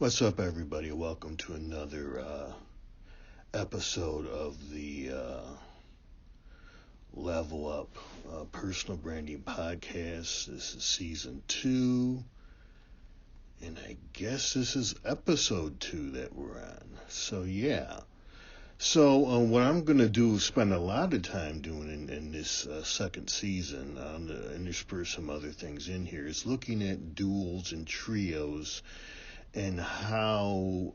What's up, everybody? Welcome to another episode of the Level Up Personal Branding Podcast. This is season 2, and I guess this is episode 2 that we're on. So, yeah. So, what I'm going to do is spend a lot of time doing in this second season, and intersperse some other things in here, is looking at duels and trios and how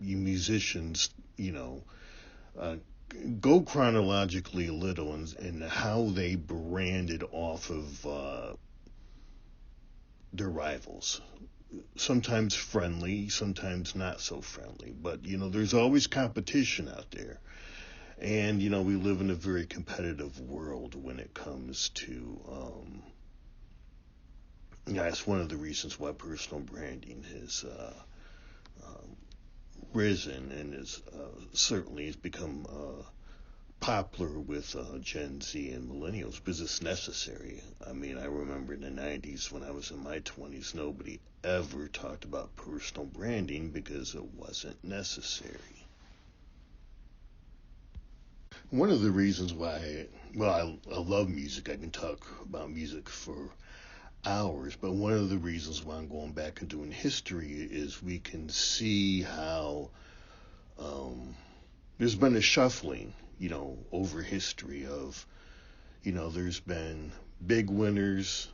you musicians, go chronologically a little and how they branded off of their rivals. Sometimes friendly, sometimes not so friendly. But, there's always competition out there. And, we live in a very competitive world when it comes to that's one of the reasons why personal branding has risen and is certainly has become popular with Gen Z and millennials because it's necessary. I mean, I remember in the 90s when I was in my 20s, nobody ever talked about personal branding because it wasn't necessary. One of the reasons why, I love music. I can talk about music for hours, but one of the reasons why I'm going back and doing history is we can see how there's been a shuffling, over history of, there's been big winners,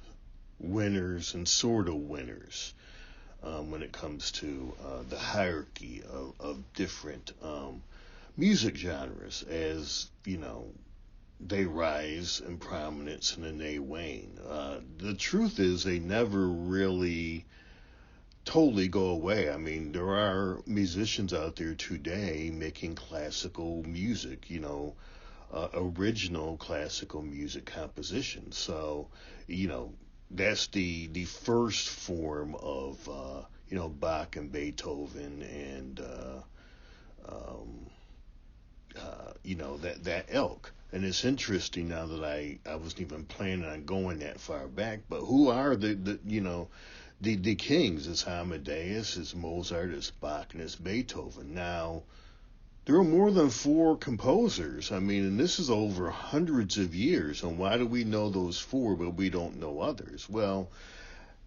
and sort of winners when it comes to the hierarchy of different music genres as, they rise in prominence and then they wane. The truth is they never really totally go away. I mean, there are musicians out there today making classical music, original classical music compositions. So, that's the first form of, Bach and Beethoven and, that ilk. And it's interesting now that I wasn't even planning on going that far back, but who are the kings? It's Amadeus, it's Mozart, it's Bach, and it's Beethoven. Now, there are more than 4 composers. I mean, and this is over hundreds of years. And why do we know those 4, but we don't know others? Well,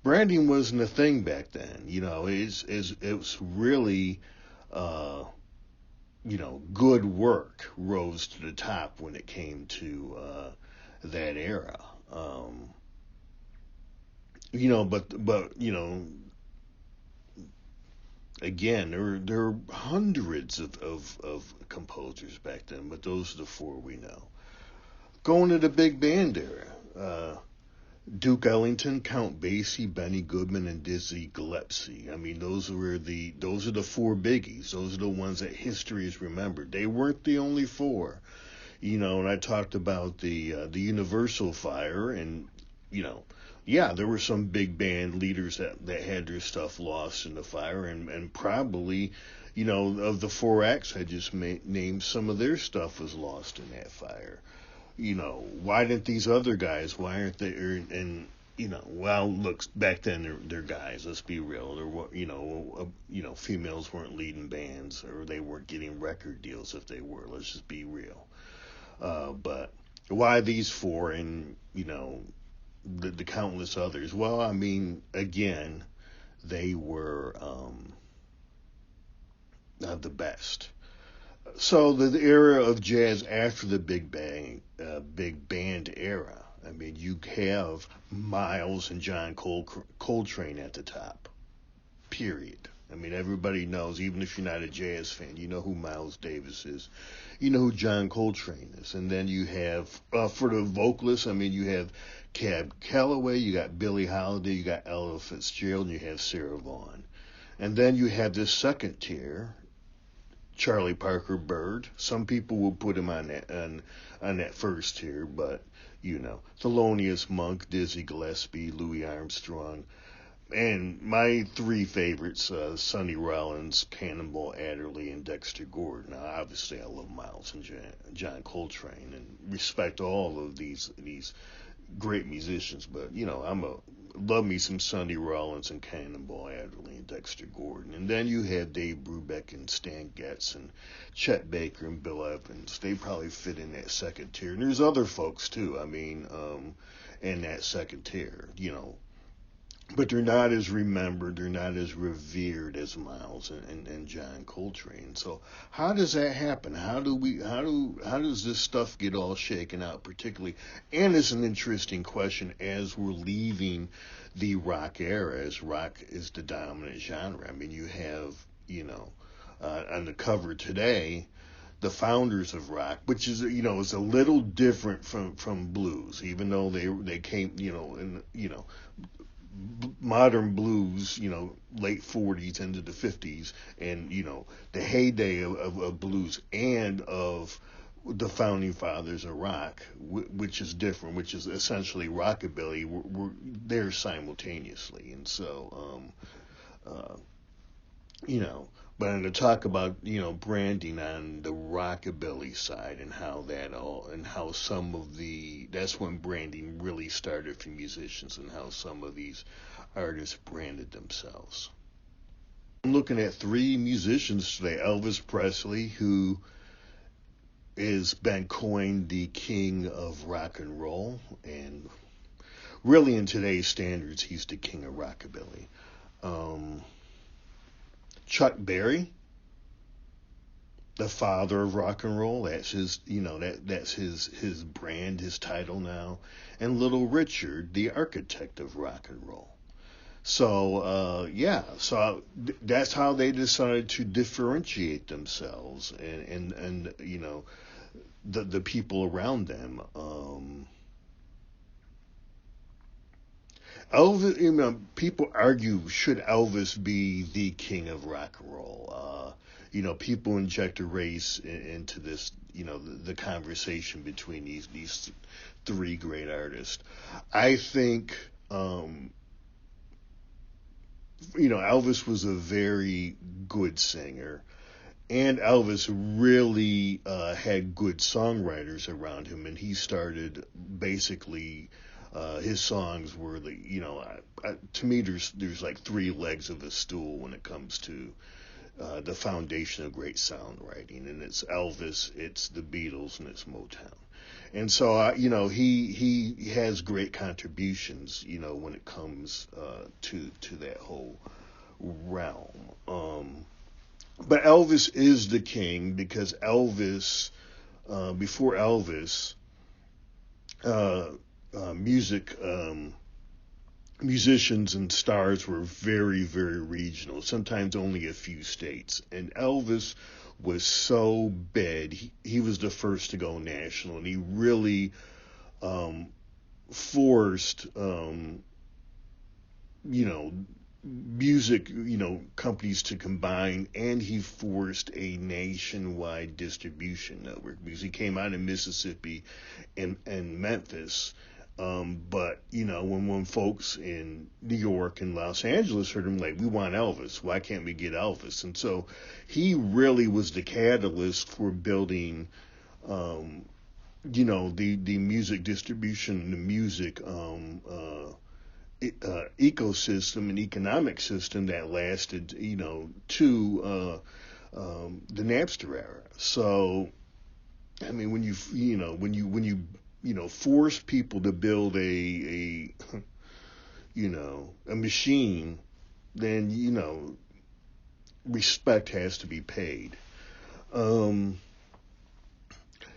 branding wasn't a thing back then. It was really good work rose to the top when it came to that era. But again, there are hundreds of composers back then, but those are the 4 we know. Going to the big band era, Duke Ellington, Count Basie, Benny Goodman, and Dizzy Gillespie. I mean, those are the 4 biggies. Those are the ones that history has remembered. They weren't the only 4. And I talked about the Universal Fire, and there were some big band leaders that had their stuff lost in the fire, and probably, of the 4 acts I just named, some of their stuff was lost in that fire. Why didn't these other guys, why aren't they, and, look, back then they're guys, let's be real. Females weren't leading bands, or they weren't getting record deals if they were, let's just be real. But why these 4 and, the countless others? Well, I mean, again, they were the best. So the era of jazz after the big band era, I mean, you have Miles and John Coltrane at the top, period. I mean, everybody knows, even if you're not a jazz fan, you know who Miles Davis is. You know who John Coltrane is. And then you have, for the vocalists, I mean, you have Cab Calloway, you got Billie Holiday, you got Ella Fitzgerald, and you have Sarah Vaughan. And then you have this second tier, Charlie Parker Bird. Some people will put him on that first tier, but, Thelonious Monk, Dizzy Gillespie, Louis Armstrong. And my 3 favorites, Sonny Rollins, Cannonball Adderley, and Dexter Gordon. Now, obviously, I love Miles and John Coltrane and respect all of these great musicians. But, I'm love me some Sonny Rollins and Cannonball Adderley and Dexter Gordon. And then you have Dave Brubeck and Stan Getz and Chet Baker and Bill Evans. They probably fit in that second tier. And there's other folks too, in that second tier, but they're not as remembered, they're not as revered as Miles and John Coltrane. So how does that happen? How does this stuff get all shaken out, particularly? And it's an interesting question as we're leaving the rock era, as rock is the dominant genre. I mean, you have, on the cover today, the founders of rock, which is, is a little different from blues, even though they came, modern blues, late 40s into the 50s, and, the heyday of blues and of the founding fathers of rock, which is different, which is essentially rockabilly, were there simultaneously. And so, but I'm going to talk about, branding on the rockabilly side and how that's when branding really started for musicians and how some of these artists branded themselves. I'm looking at three musicians today. Elvis Presley, who has been coined the king of rock and roll, and really in today's standards, he's the king of rockabilly. Chuck Berry, the father of rock and roll. That's his, that's his brand, his title now. And Little Richard, the architect of rock and roll. So, that's how they decided to differentiate themselves and the people around them. Elvis, people argue, should Elvis be the king of rock and roll? People inject a race into this, the conversation between these three great artists. I think, Elvis was a very good singer, and Elvis really had good songwriters around him, and he started basically. His songs were to me, there's like three legs of a stool when it comes to the foundation of great songwriting, and it's Elvis, it's the Beatles, and it's Motown. And so, he has great contributions, when it comes to that whole realm. But Elvis is the king because Elvis, before Elvis, musicians and stars were very, very regional, sometimes only a few states. And Elvis was so big, he was the first to go national, and he really forced, music, companies to combine, and he forced a nationwide distribution network because he came out of Mississippi and Memphis. But, when folks in New York and Los Angeles heard him, like, we want Elvis, why can't we get Elvis? And so he really was the catalyst for building, the music distribution, the music ecosystem and economic system that lasted, to the Napster era. So, I mean, when you force people to build a machine, then, respect has to be paid.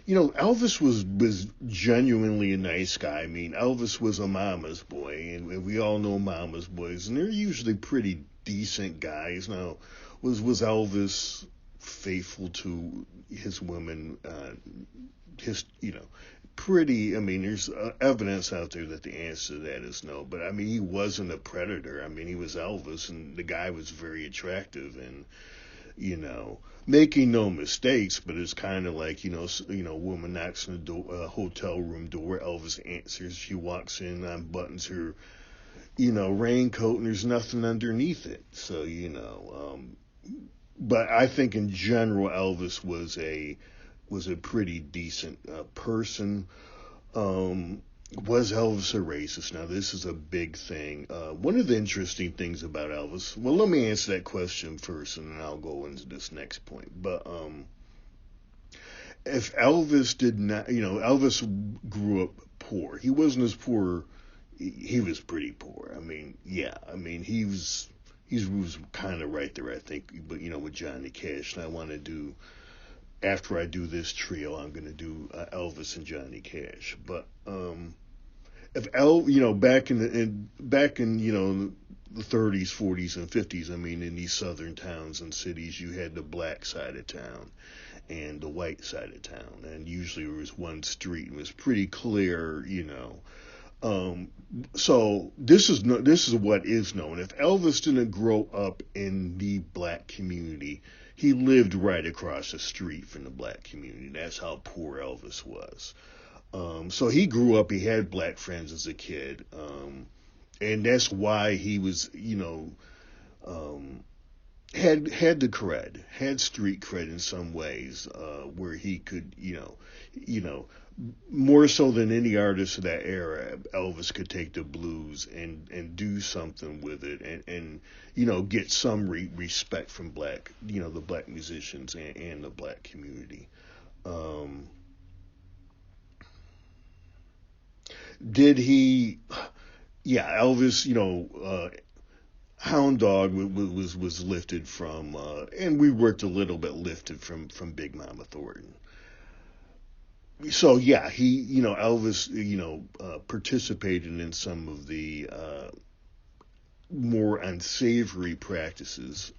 Elvis was genuinely a nice guy. I mean, Elvis was a mama's boy, and we all know mama's boys, and they're usually pretty decent guys. Now, was Elvis faithful to his women? Pretty, I mean, there's evidence out there that the answer to that is no, but I mean, he wasn't a predator. I mean, he was Elvis, and the guy was very attractive, and, making no mistakes, but it's kind of like, a woman knocks on the door, hotel room door, Elvis answers, she walks in, unbuttons her, raincoat, and there's nothing underneath it. So, but I think in general, Elvis was a pretty decent person. Was Elvis a racist? Now, this is a big thing. One of the interesting things about Elvis, well, let me answer that question first, and then I'll go into this next point. But if Elvis did not, Elvis grew up poor. He wasn't as poor. He was pretty poor. I mean, yeah. I mean, he was kind of right there, I think. But with Johnny Cash, and I want to do after I do this trio, I'm going to do Elvis and Johnny Cash. But if back in the 30s, 40s, and 50s, I mean, in these southern towns and cities, you had the black side of town and the white side of town, and usually there was one street, and it was pretty clear. Um, so this is what is known. If Elvis didn't grow up in the black community, he lived right across the street from the black community. That's how poor Elvis was. So he grew up. He had black friends as a kid, and that's why he was, um, had the cred, had street cred in some ways, where he could, you know, more so than any artist of that era, Elvis could take the blues and do something with it and get some respect from the black musicians and the black community. Um, did he? Yeah, Elvis. Hound Dog was lifted from, and we worked a little bit lifted from Big Mama Thornton. So yeah, Elvis, participated in some of the more unsavory practices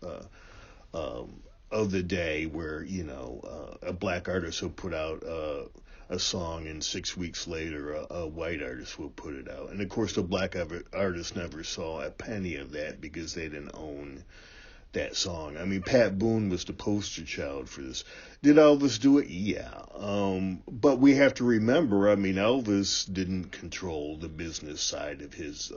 of the day, where a black artist will put out a song, and 6 weeks later a white artist will put it out, and of course the black artist never saw a penny of that because they didn't own that song. I mean, Pat Boone was the poster child for this. Did Elvis do it? Yeah. But we have to remember, I mean, Elvis didn't control the business side of his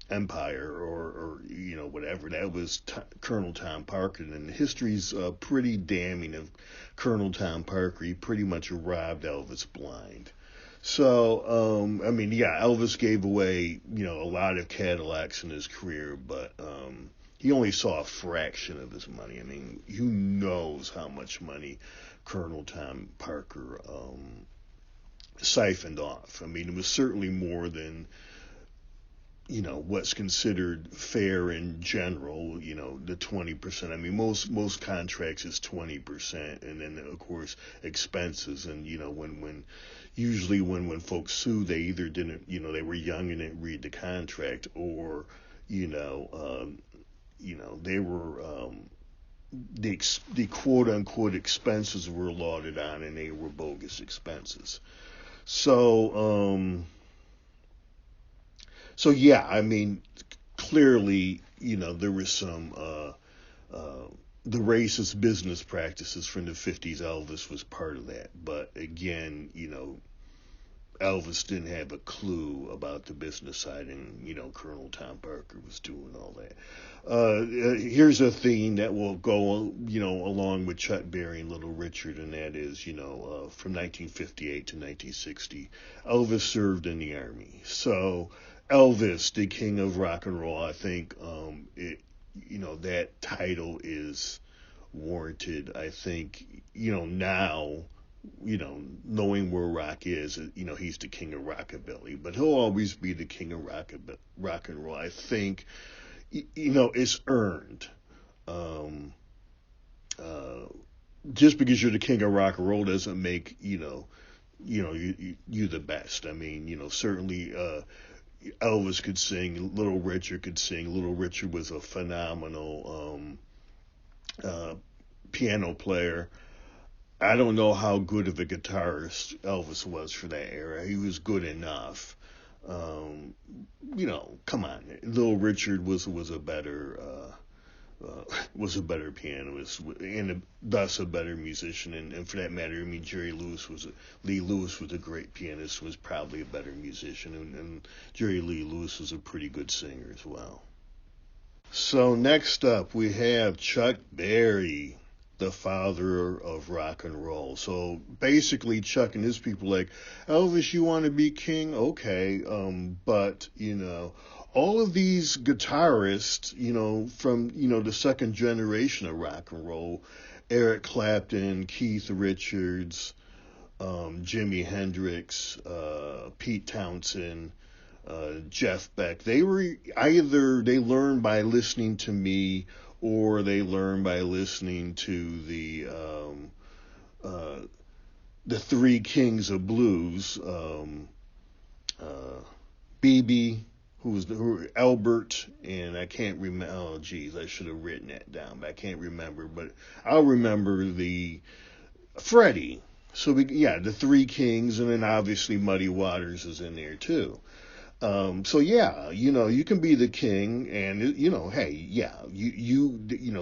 empire, or whatever. That was Colonel Tom Parker, and history's pretty damning of Colonel Tom Parker. He pretty much robbed Elvis blind. So, I mean, yeah, Elvis gave away, a lot of Cadillacs in his career, but he only saw a fraction of his money. I mean, who knows how much money Colonel Tom Parker siphoned off. I mean, it was certainly more than, what's considered fair in general, the 20%. I mean, most contracts is 20%, and then of course expenses. And when usually when folks sue, they either didn't, they were young and didn't read the contract, or they were the quote unquote expenses were lauded on, and they were bogus expenses. So yeah, I mean, clearly, there was some the racist business practices from the 50s. Elvis was part of that, but again, Elvis didn't have a clue about the business side, and Colonel Tom Parker was doing all that. Here's a theme that will go, along with Chuck Berry and Little Richard, and that is, from 1958 to 1960, Elvis served in the Army. So Elvis, the King of Rock and Roll, I think, that title is warranted. I think, now, knowing where rock is, he's the king of rockabilly, but he'll always be the king of rock and roll. I think, it's earned. Um, uh, just because you're the king of rock and roll doesn't make, you the best. I mean, certainly, Elvis could sing, Little Richard could sing. Little Richard was a phenomenal, piano player. I don't know how good of a guitarist Elvis was for that era. He was good enough. Um, Come on. Little Richard was a better was a better pianist, and thus a better musician. And for that matter, I mean, Lee Lewis was a great pianist, was probably a better musician, and Jerry Lee Lewis was a pretty good singer as well. So next up we have Chuck Berry. the father of rock and roll. So basically, Chuck and his people like, Elvis, you want to be king? Okay, but all of these guitarists, from the second generation of rock and roll, Eric Clapton, Keith Richards, Jimi Hendrix, Pete Townsend, Jeff Beck. They learned by listening to me, or they learned by listening to the three kings of blues, BB, who Albert, and I can't remember. Oh, geez, I should have written that down, but I can't remember. But I'll remember the Freddie. So the three kings, and then obviously Muddy Waters is in there too. So you can be the king, and hey,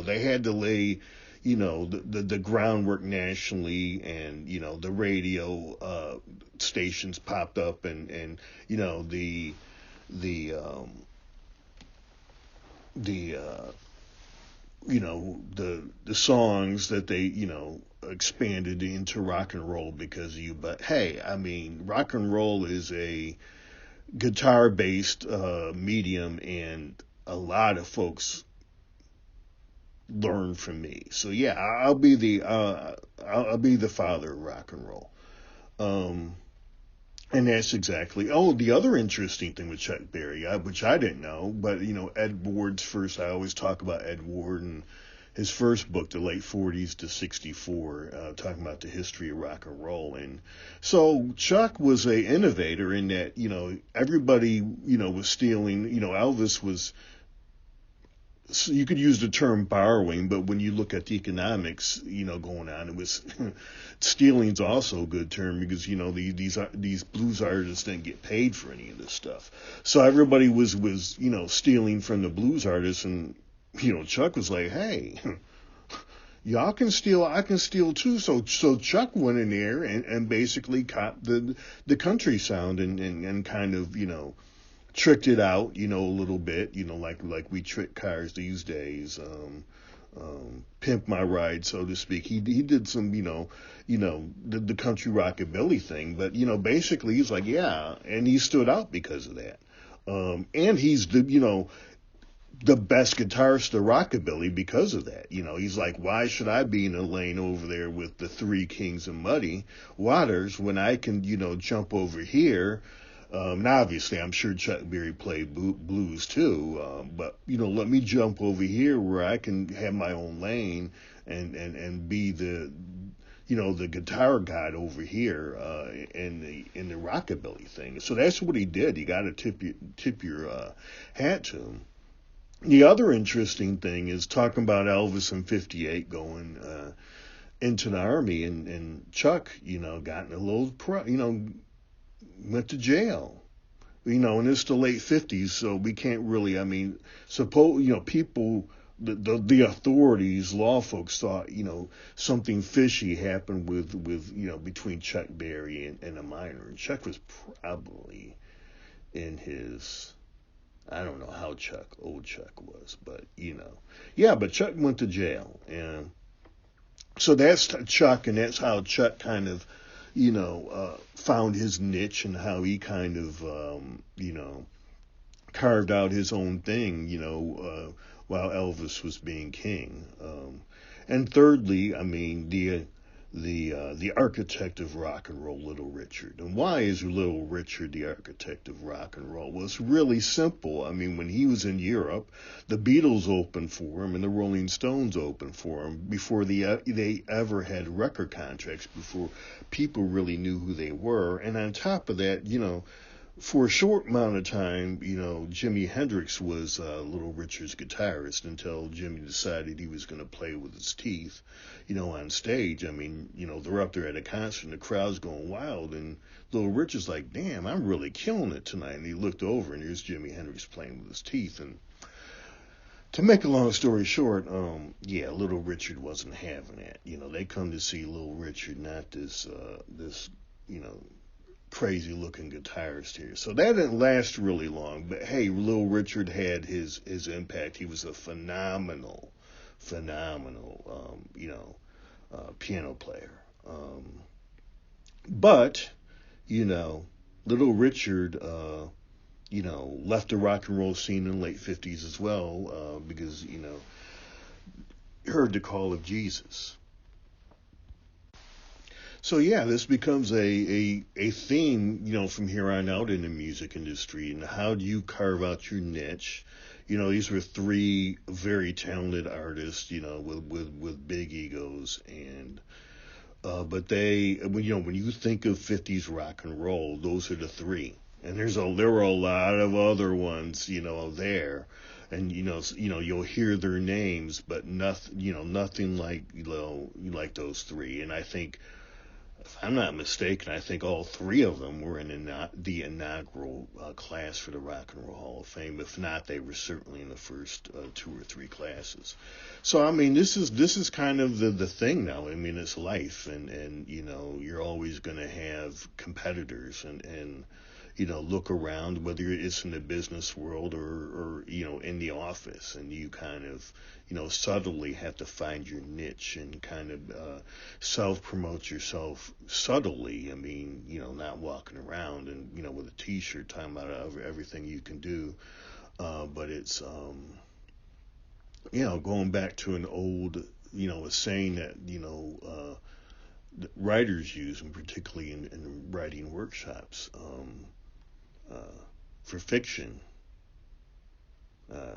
they had to lay, the groundwork nationally, and the radio stations popped up, and the the songs that they expanded into rock and roll because of you. But hey, I mean, rock and roll is a guitar based medium, and a lot of folks learn from me. So yeah, I'll be the father of rock and roll. And that's exactly. Oh, the other interesting thing with Chuck Berry, which I didn't know, but Ed Ward's first. I always talk about Ed Ward and his first book, the late 40s to 64, talking about the history of rock and roll. And so Chuck was a innovator in that everybody was stealing. Elvis was. So you could use the term borrowing, but when you look at the economics, going on, it was stealing's also a good term because these blues artists didn't get paid for any of this stuff. So everybody was stealing from the blues artists, and Chuck was like, hey, y'all can steal, I can steal too. So Chuck went in there and basically copied the country sound and kind of tricked it out, a little bit, like we trick cars these days, pimp my ride, so to speak. He did some, the country rockabilly thing, but, basically he's like, yeah, and he stood out because of that. And he's the best guitarist of rockabilly because of that. He's like, why should I be in a lane over there with the three kings of Muddy Waters when I can, jump over here. And obviously, I'm sure Chuck Berry played blues too, but let me jump over here where I can have my own lane and be the the guitar god over here in the rockabilly thing. So that's what he did. You got to tip your hat to him. The other interesting thing is talking about Elvis in '58 going into the army, and Chuck got in a little went to jail, and it's the late 50s, so we can't really, suppose, people, the authorities, law folks thought, something fishy happened with between Chuck Berry and a minor. And Chuck was probably in his, I don't know how old Chuck was, but, but Chuck went to jail. And so that's Chuck, and that's how Chuck kind of, found his niche and how he kind of, carved out his own thing, while Elvis was being king. And thirdly, the architect of rock and roll, Little Richard. And why is Little Richard the architect of rock and roll? Well, it's really simple. When he was in Europe, the Beatles opened for him and the Rolling Stones opened for him before they ever had record contracts, before people really knew who they were. And on top of that, for a short amount of time, Jimi Hendrix was Little Richard's guitarist until Jimmy decided he was going to play with his teeth, on stage. They're up there at a concert and the crowd's going wild, and Little Richard's like, damn, I'm really killing it tonight. And he looked over and here's Jimi Hendrix playing with his teeth. And to make a long story short, Little Richard wasn't having that. They come to see Little Richard, not this crazy looking guitarist here. So that didn't last really long, but hey, Little Richard had his impact. He was a phenomenal piano player. But you know, Little Richard, left the rock and roll scene in the late '50s as well, because heard the call of Jesus. So yeah, this becomes a theme, from here on out in the music industry. And how do you carve out your niche? These were three very talented artists, with big egos, and but when you think of '50s rock and roll, those are the three. And there were a lot of other ones, there, and you'll hear their names, but nothing like like those three. And I think, if I'm not mistaken, I think all three of them were in the inaugural class for the Rock and Roll Hall of Fame. If not, they were certainly in the first two or three classes. So I mean, this is kind of the thing now. I mean, it's life, and you're always going to have competitors, and look around, whether it's in the business world or in the office, and you kind of, subtly have to find your niche and kind of self-promote yourself subtly. I mean, not walking around and, with a t-shirt talking about everything you can do. But it's, going back to an old, a saying that, writers use, and particularly in writing workshops, for fiction,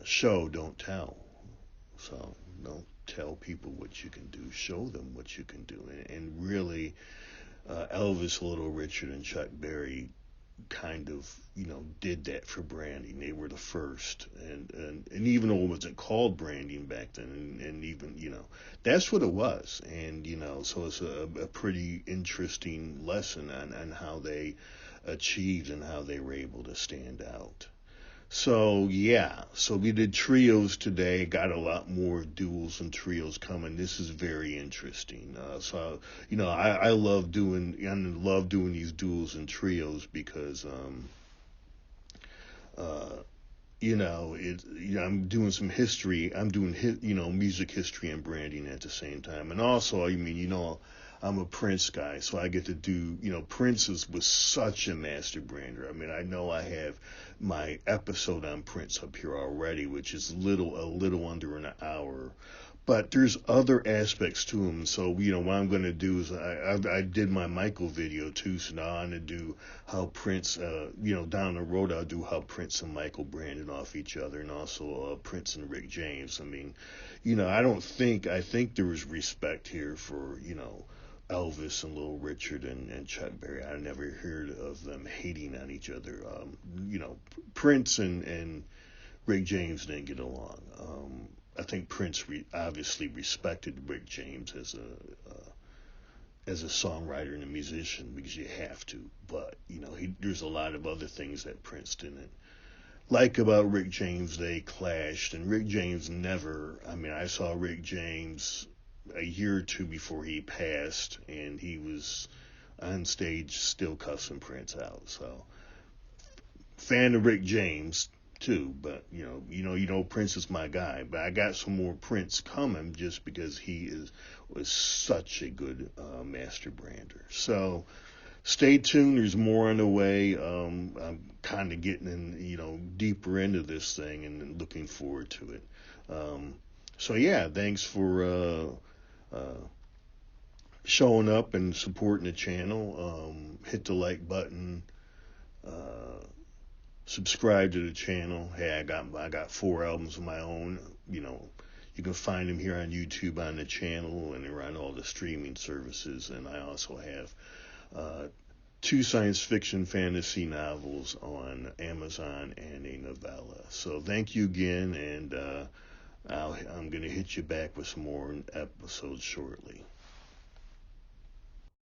show, don't tell. So don't tell people what you can do, show them what you can do. And really, Elvis, Little Richard, and Chuck Berry kind of, did that for branding. They were the first, and even though it wasn't called branding back then, and even, that's what it was. And, so it's a pretty interesting lesson on how they achieved and how they were able to stand out. So yeah, so we did trios today. Got a lot more duels and trios coming. This is very interesting. So I love doing these duels and trios because I'm doing some history. I'm doing music history and branding at the same time, and also I'm a Prince guy, so I get to do, Prince was such a master brander. I mean, I know I have my episode on Prince up here already, which is a little under an hour, but there's other aspects to him. So, what I'm going to do is I did my Michael video too, so now I'm going to do how Prince, down the road I'll do how Prince and Michael branded off each other, and also Prince and Rick James. I mean, I think there was respect here for, Elvis and Little Richard and Chuck Berry. I never heard of them hating on each other. Prince and Rick James didn't get along. I think Prince obviously respected Rick James as a songwriter and a musician, because you have to. But there's a lot of other things that Prince didn't like about Rick James. They clashed, and Rick James never. I mean, I saw Rick James a year or two before he passed, and he was on stage still cussing Prince out. So, fan of Rick James too, but Prince is my guy. But I got some more Prince coming, just because was such a good master brander. So stay tuned. There's more on the way. I'm kind of getting deeper into this thing, and looking forward to it. So yeah, thanks for showing up and supporting the channel. Hit the like button. Subscribe to the channel. Hey, I got 4 albums of my own. You can find them here on YouTube on the channel, and they're on all the streaming services. And I also have 2 science fiction fantasy novels on Amazon, and a novella. So thank you again, and I'm going to hit you back with some more episodes shortly.